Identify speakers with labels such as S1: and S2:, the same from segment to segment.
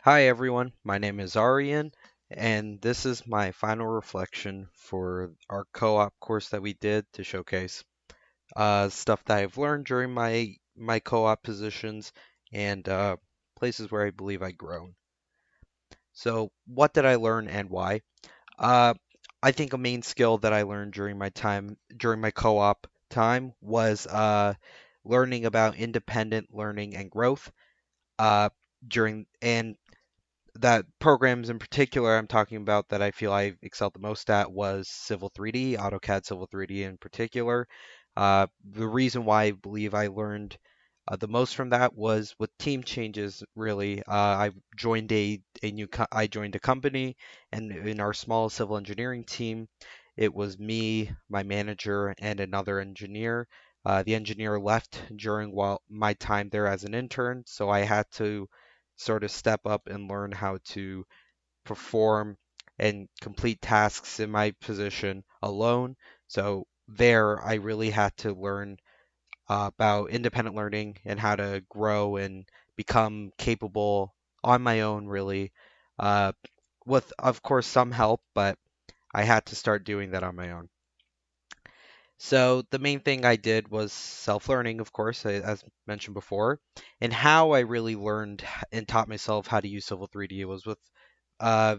S1: Hi everyone, my name is Aryan, and this is my final reflection for our co-op course that we did to showcase stuff that I've learned during my co-op positions and places where I believe I've grown. So, what did I learn and why? Uh, I think a main skill that I learned during my co-op time was learning about independent learning and growth. During and that programs in particular I'm talking about that I feel I excelled the most at was Civil 3D, AutoCAD Civil 3D in particular. The reason why I believe I learned the most from that was with team changes, really. I joined I joined a company, and in our small civil engineering team, it was me, my manager, and another engineer. The engineer left during while my time there as an intern, so I had to sort of step up and learn how to perform and complete tasks in my position alone. So there, I really had to learn about independent learning and how to grow and become capable on my own, really, uh, with, of course, some help, but I had to start doing that on my own. So the main thing I did was self-learning, of course, as mentioned before, and how I really learned and taught myself how to use Civil 3D was with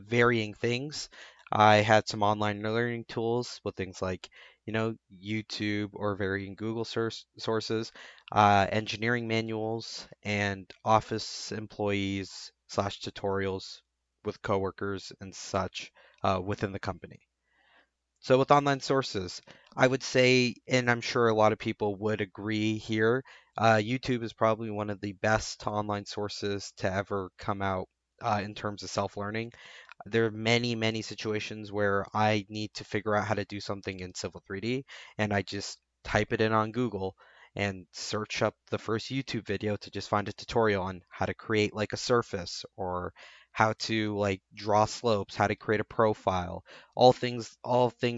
S1: varying things. I had some online learning tools with things like, YouTube or varying Google sources, engineering manuals, and office employees slash tutorials with coworkers and such within the company. So with online sources, I would say, and I'm sure a lot of people would agree here, YouTube is probably one of the best online sources to ever come out in terms of self-learning. There are many, many situations where I need to figure out how to do something in Civil 3D, and I just type it in on Google and search up the first YouTube video to just find a tutorial on how to create like a surface or how to like draw slopes, how to create a profile, all things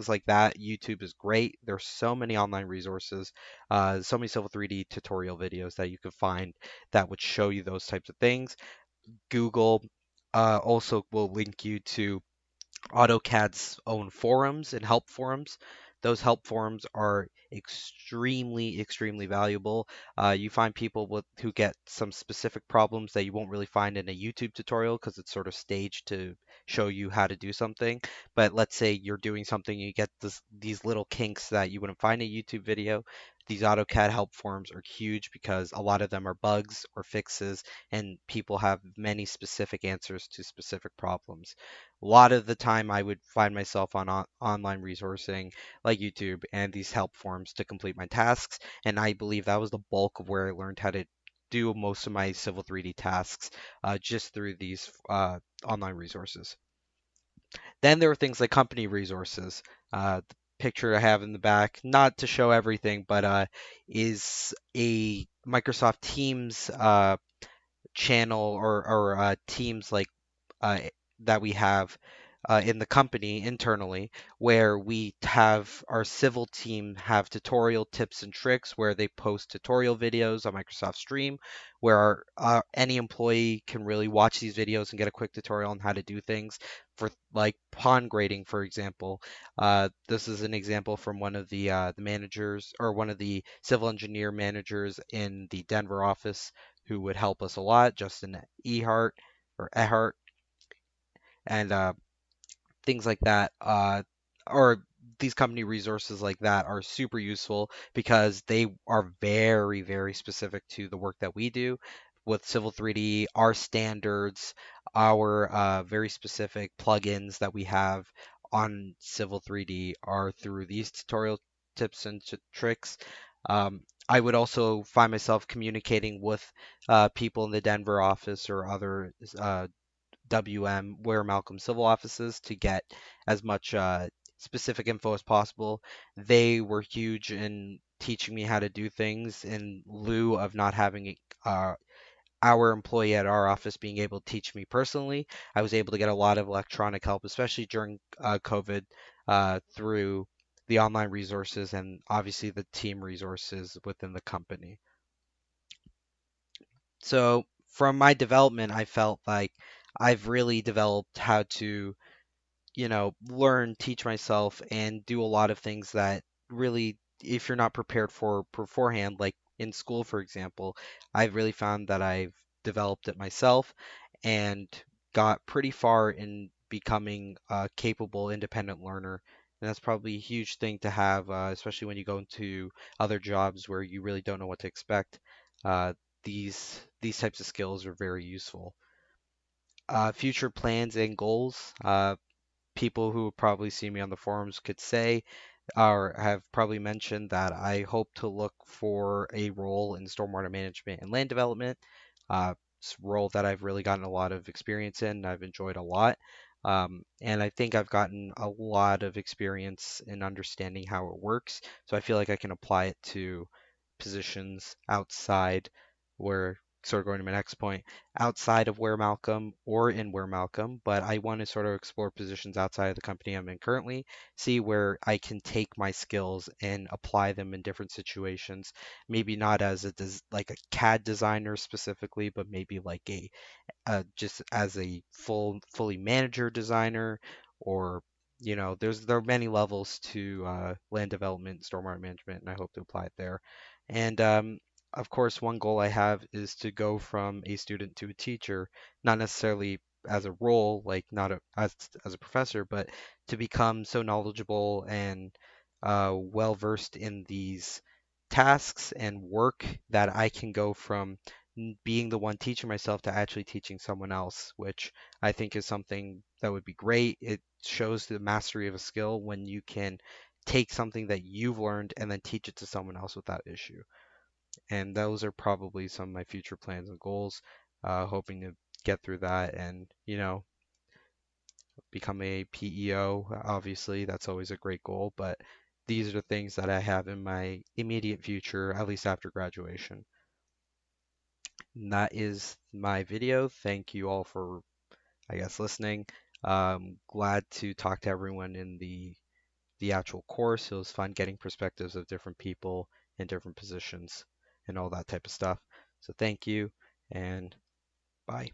S1: like that. YouTube is great. There's so many online resources, so many Civil 3D tutorial videos that you can find that would show you those types of things. Google also will link you to AutoCAD's own forums and help forums. Those help forums are extremely, extremely valuable. You find people who get some specific problems that you won't really find in a YouTube tutorial because it's sort of staged to show you how to do something. But let's say you're doing something, you get these little kinks that you wouldn't find in a YouTube video. These AutoCAD help forums are huge because a lot of them are bugs or fixes, and people have many specific answers to specific problems. A lot of the time I would find myself on online resourcing like YouTube and these help forums to complete my tasks, and I believe that was the bulk of where I learned how to do most of my Civil 3D tasks just through these online resources. Then there are things like company resources. The picture I have in the back, not to show everything, but is a Microsoft Teams channel or Teams like uh, that we have in the company internally, where we have our civil team have tutorial tips and tricks where they post tutorial videos on Microsoft Stream, where any employee can really watch these videos and get a quick tutorial on how to do things. For like pond grading, for example, this is an example from one of the managers or one of the civil engineer managers in the Denver office who would help us a lot, Justin Ehart or Ehart, and things like that, or these company resources like that are super useful because they are very, very specific to the work that we do. With Civil 3D, our standards, our very specific plugins that we have on Civil 3D are through these tutorial tips and tricks. I would also find myself communicating with people in the Denver office or other WM, where Malcolm Civil offices, to get as much specific info as possible. They were huge in teaching me how to do things in lieu of not having uh, our employee at our office being able to teach me personally. I was able to get a lot of electronic help, especially during COVID, through the online resources and obviously the team resources within the company. So from my development, I felt like I've really developed how to, learn, teach myself, and do a lot of things that really, if you're not prepared for beforehand, like in school, for example, I've really found that I've developed it myself and got pretty far in becoming a capable, independent learner. And that's probably a huge thing to have, especially when you go into other jobs where you really don't know what to expect. Uh, these types of skills are very useful. Future plans and goals. People who probably see me on the forums could say or have probably mentioned that I hope to look for a role in stormwater management and land development. It's a role that I've really gotten a lot of experience in. I've enjoyed a lot. And I think I've gotten a lot of experience in understanding how it works. So I feel like I can apply it to positions outside where, sort of going to my next point, outside of where Malcolm or in where Malcolm, but I want to sort of explore positions outside of the company I'm in currently, see where I can take my skills and apply them in different situations. Maybe not as like a CAD designer specifically, but maybe like a just as a fully manager designer, or there are many levels to land development, stormwater management, and I hope to apply it there. And of course, one goal I have is to go from a student to a teacher, not necessarily as a role, like not as a professor, but to become so knowledgeable and well versed in these tasks and work that I can go from being the one teaching myself to actually teaching someone else, which I think is something that would be great. It shows the mastery of a skill when you can take something that you've learned and then teach it to someone else without issue. And those are probably some of my future plans and goals, hoping to get through that and, become a PEO. Obviously, that's always a great goal, but these are the things that I have in my immediate future, at least after graduation. And that is my video. Thank you all for, I guess, listening. Glad to talk to everyone in the actual course. It was fun getting perspectives of different people in different positions and all that type of stuff. So thank you and bye.